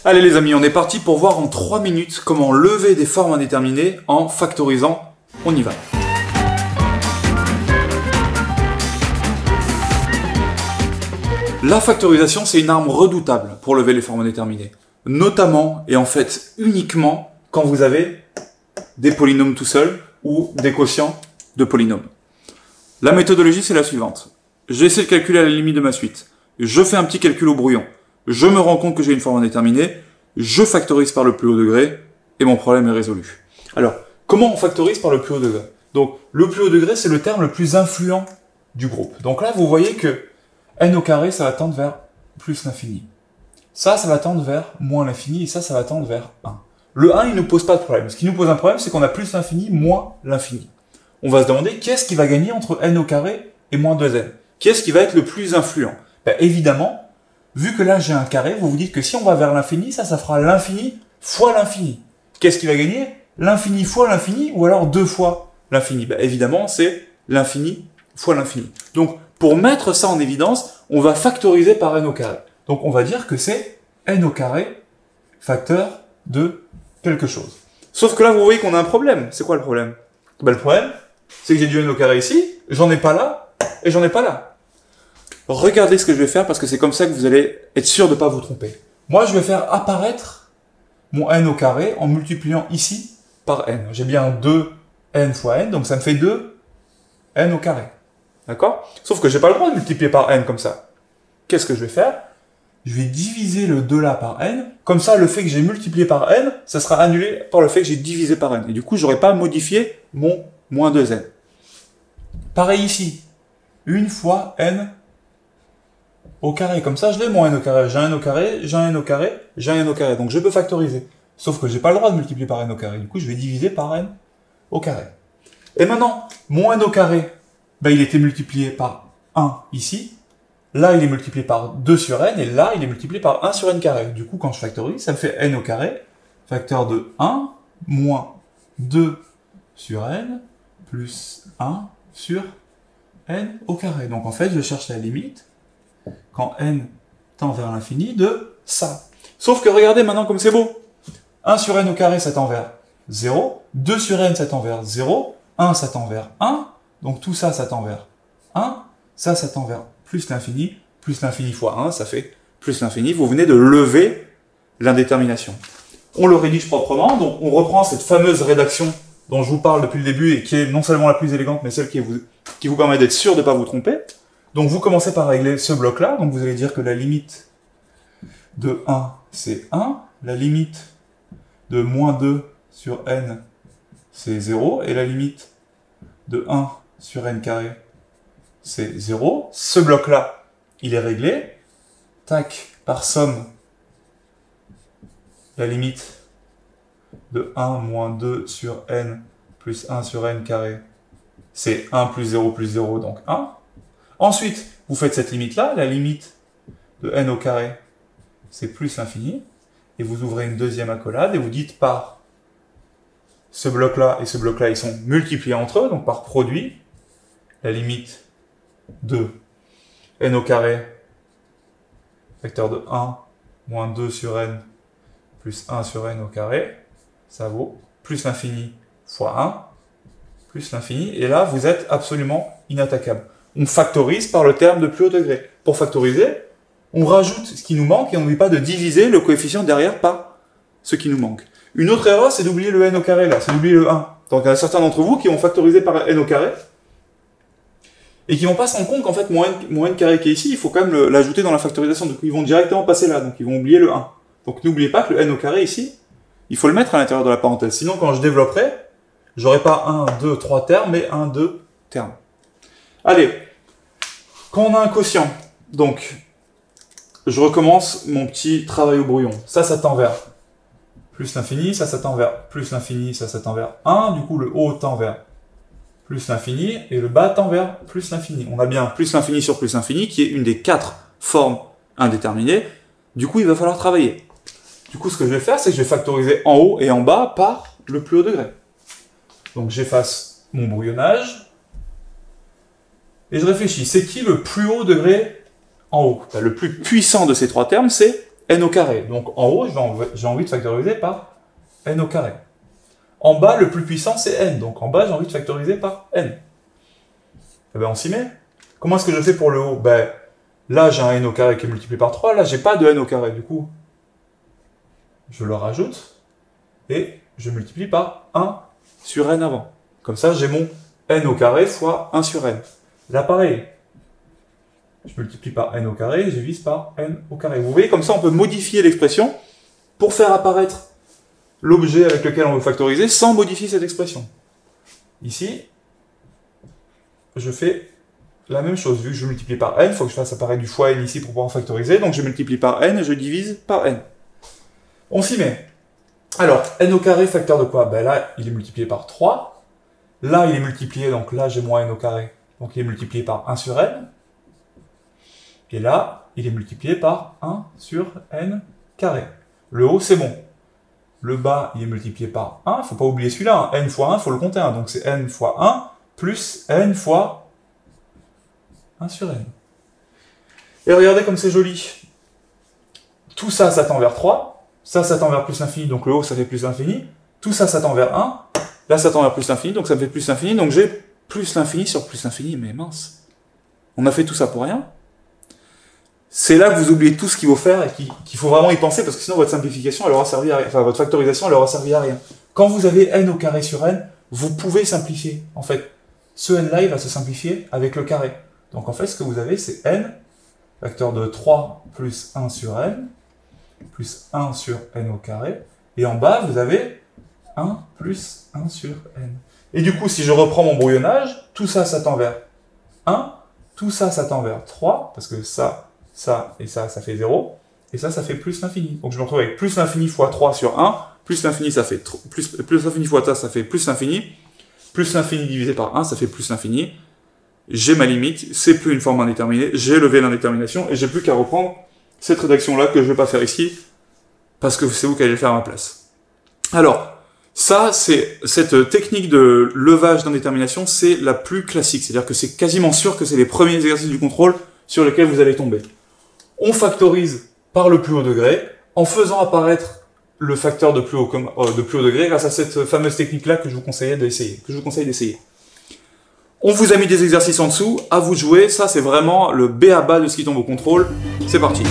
Allez les amis, on est parti pour voir en 3 minutes comment lever des formes indéterminées en factorisant. On y va. La factorisation, c'est une arme redoutable pour lever les formes indéterminées. Notamment, et en fait uniquement, quand vous avez des polynômes tout seuls ou des quotients de polynômes. La méthodologie, c'est la suivante. J'essaie de calculer à la limite de ma suite. Je fais un petit calcul au brouillon. Je me rends compte que j'ai une forme indéterminée. Je factorise par le plus haut degré et mon problème est résolu. Alors, comment on factorise par le plus haut degré? Donc, le plus haut degré, c'est le terme le plus influent du groupe. Donc là, vous voyez que n au carré, ça va tendre vers plus l'infini. Ça va tendre vers moins l'infini et ça va tendre vers 1. Le 1, il ne nous pose pas de problème. Ce qui nous pose un problème, c'est qu'on a plus l'infini, moins l'infini. On va se demander qu'est-ce qui va gagner entre n au carré et moins 2n. Qu'est-ce qui va être le plus influent? Ben, évidemment, vu que là j'ai un carré, vous vous dites que si on va vers l'infini, ça fera l'infini fois l'infini. Qu'est-ce qui va gagner? L'infini fois l'infini ou alors 2 fois l'infini? Ben, évidemment, c'est l'infini fois l'infini. Donc, pour mettre ça en évidence, on va factoriser par n au carré. Donc, on va dire que c'est n au carré facteur de quelque chose. Sauf que là, vous voyez qu'on a un problème. C'est quoi le problème? Ben, le problème, c'est que j'ai du n au carré ici, j'en ai pas là, et j'en ai pas là. Regardez ce que je vais faire parce que c'est comme ça que vous allez être sûr de ne pas vous tromper. Moi, je vais faire apparaître mon n au carré en multipliant ici par n. J'ai bien 2n fois n, donc ça me fait 2n au carré. D'accord? Sauf que j'ai pas le droit de multiplier par n comme ça. Qu'est-ce que je vais faire? Je vais diviser le 2 là par n. Comme ça, le fait que j'ai multiplié par n, ça sera annulé par le fait que j'ai divisé par n. Et du coup, j'aurai pas modifié mon moins 2n. Pareil ici. 1 fois n au carré. Comme ça, je l'ai mon n au carré. J'ai un n au carré, j'ai un n au carré, j'ai un n au carré. Donc, je peux factoriser. Sauf que j'ai pas le droit de multiplier par n au carré. Du coup, je vais diviser par n au carré. Et maintenant, mon n au carré, ben, il était multiplié par 1 ici. Là, il est multiplié par 2 sur n. Et là, il est multiplié par 1 sur n carré. Du coup, quand je factorise, ça me fait n au carré, facteur de 1 moins 2 sur n plus 1 sur n au carré. Donc, en fait, je cherche la limite quand n tend vers l'infini de ça. Sauf que regardez maintenant comme c'est beau. 1 sur n au carré, ça tend vers 0. 2 sur n, ça tend vers 0. 1, ça tend vers 1. Donc tout ça, ça tend vers 1. Ça tend vers plus l'infini. Plus l'infini fois 1, ça fait plus l'infini. Vous venez de lever l'indétermination. On le rédige proprement. Donc on reprend cette fameuse rédaction dont je vous parle depuis le début et qui est non seulement la plus élégante, mais celle qui vous permet d'être sûr de ne pas vous tromper. Donc vous commencez par régler ce bloc-là. Donc vous allez dire que la limite de 1, c'est 1. La limite de moins 2 sur n, c'est 0. Et la limite de 1 sur n carré, c'est 0. Ce bloc-là, il est réglé. Tac, par somme, la limite de 1 moins 2 sur n plus 1 sur n carré, c'est 1 plus 0, donc 1. Ensuite, vous faites cette limite-là, la limite de n au carré, c'est plus l'infini, et vous ouvrez une deuxième accolade, et vous dites par ce bloc-là et ce bloc-là, ils sont multipliés entre eux, donc par produit, la limite de n au carré, facteur de 1, moins 2 sur n, plus 1 sur n au carré, ça vaut plus l'infini fois 1, plus l'infini, et là, vous êtes absolument inattaquable. On factorise par le terme de plus haut degré. Pour factoriser, on rajoute ce qui nous manque et on n'oublie pas de diviser le coefficient derrière par ce qui nous manque. Une autre erreur, c'est d'oublier le n au carré là, c'est d'oublier le 1. Donc il y a certains d'entre vous qui vont factoriser par n au carré et qui vont pas se rendre compte qu'en fait mon n carré qui est ici, il faut quand même l'ajouter dans la factorisation. Donc ils vont directement passer là, donc ils vont oublier le 1. Donc n'oubliez pas que le n au carré ici, il faut le mettre à l'intérieur de la parenthèse. Sinon quand je développerai, j'aurai pas 1, 2, 3 termes, mais 1, 2 termes. Allez, quand on a un quotient, donc je recommence mon petit travail au brouillon. Ça tend vers plus l'infini, ça tend vers plus l'infini, ça tend vers 1. Du coup, le haut tend vers plus l'infini et le bas tend vers plus l'infini. On a bien plus l'infini sur plus l'infini qui est une des 4 formes indéterminées. Du coup, il va falloir travailler. Du coup, ce que je vais faire, c'est que je vais factoriser en haut et en bas par le plus haut degré. Donc, j'efface mon brouillonnage. Et je réfléchis, c'est qui le plus haut degré en haut? Le plus puissant de ces 3 termes, c'est n au carré. Donc en haut, j'ai envie de factoriser par n au carré. En bas, le plus puissant, c'est n. Donc en bas, j'ai envie de factoriser par n. Eh bien, on s'y met. Comment est-ce que je fais pour le haut? Ben, là, j'ai un n au carré qui est multiplié par 3. Là, j'ai pas de n au carré. Du coup, je le rajoute et je multiplie par 1 sur n avant. Comme ça, j'ai mon n au carré fois 1 sur n. Là, pareil. Je multiplie par n au carré et je divise par n au carré. Vous voyez, comme ça, on peut modifier l'expression pour faire apparaître l'objet avec lequel on veut factoriser sans modifier cette expression. Ici, je fais la même chose. Vu que je multiplie par n, il faut que je fasse apparaître du fois n ici pour pouvoir factoriser. Donc je multiplie par n et je divise par n. On s'y met. Alors, n au carré, facteur de quoi? Ben là, il est multiplié par 3. Là, il est multiplié, donc là, j'ai moins n au carré. Donc il est multiplié par 1 sur n. Et là, il est multiplié par 1 sur n carré. Le haut, c'est bon. Le bas, il est multiplié par 1. Il ne faut pas oublier celui-là. N fois 1, il faut le compter. Donc c'est n fois 1 plus n fois 1 sur n. Et regardez comme c'est joli. Tout ça, ça tend vers 3. Ça tend vers plus l'infini. Donc le haut, ça fait plus l'infini. Tout ça, ça tend vers 1. Là, ça tend vers plus l'infini. Donc ça me fait plus l'infini. Donc j'ai plus l'infini sur plus l'infini. Mais mince. On a fait tout ça pour rien. C'est là que vous oubliez tout ce qu'il faut faire et qu'il faut vraiment y penser, parce que sinon votre simplification, elle aura servi à rien. Enfin, votre factorisation, elle aura servi à rien. Quand vous avez n au carré sur n, vous pouvez simplifier. En fait, ce n-là, il va se simplifier avec le carré. Donc en fait, ce que vous avez, c'est n, facteur de 3 plus 1 sur n, plus 1 sur n au carré. Et en bas, vous avez 1 plus 1 sur n. Et du coup, si je reprends mon brouillonnage, tout ça, ça tend vers 1. Tout ça, ça tend vers 3, parce que ça et ça fait 0, et ça fait plus l'infini. Donc je me retrouve avec plus l'infini fois 3 sur 1, plus l'infini, ça fait plus l'infini fois ça fait plus l'infini divisé par 1, ça fait plus l'infini. J'ai ma limite, c'est plus une forme indéterminée, j'ai levé l'indétermination, et j'ai plus qu'à reprendre cette rédaction-là que je vais pas faire ici, parce que c'est vous qui allez le faire à ma place. Alors, ça, c'est cette technique de levage d'indétermination, c'est la plus classique, c'est-à-dire que c'est quasiment sûr que c'est les premiers exercices du contrôle sur lesquels vous allez tomber. On factorise par le plus haut degré, en faisant apparaître le facteur de plus haut degré grâce à cette fameuse technique-là que je vous conseille d'essayer. On vous a mis des exercices en dessous, à vous de jouer, ça c'est vraiment le b.a.-ba de ce qui tombe au contrôle. C'est parti.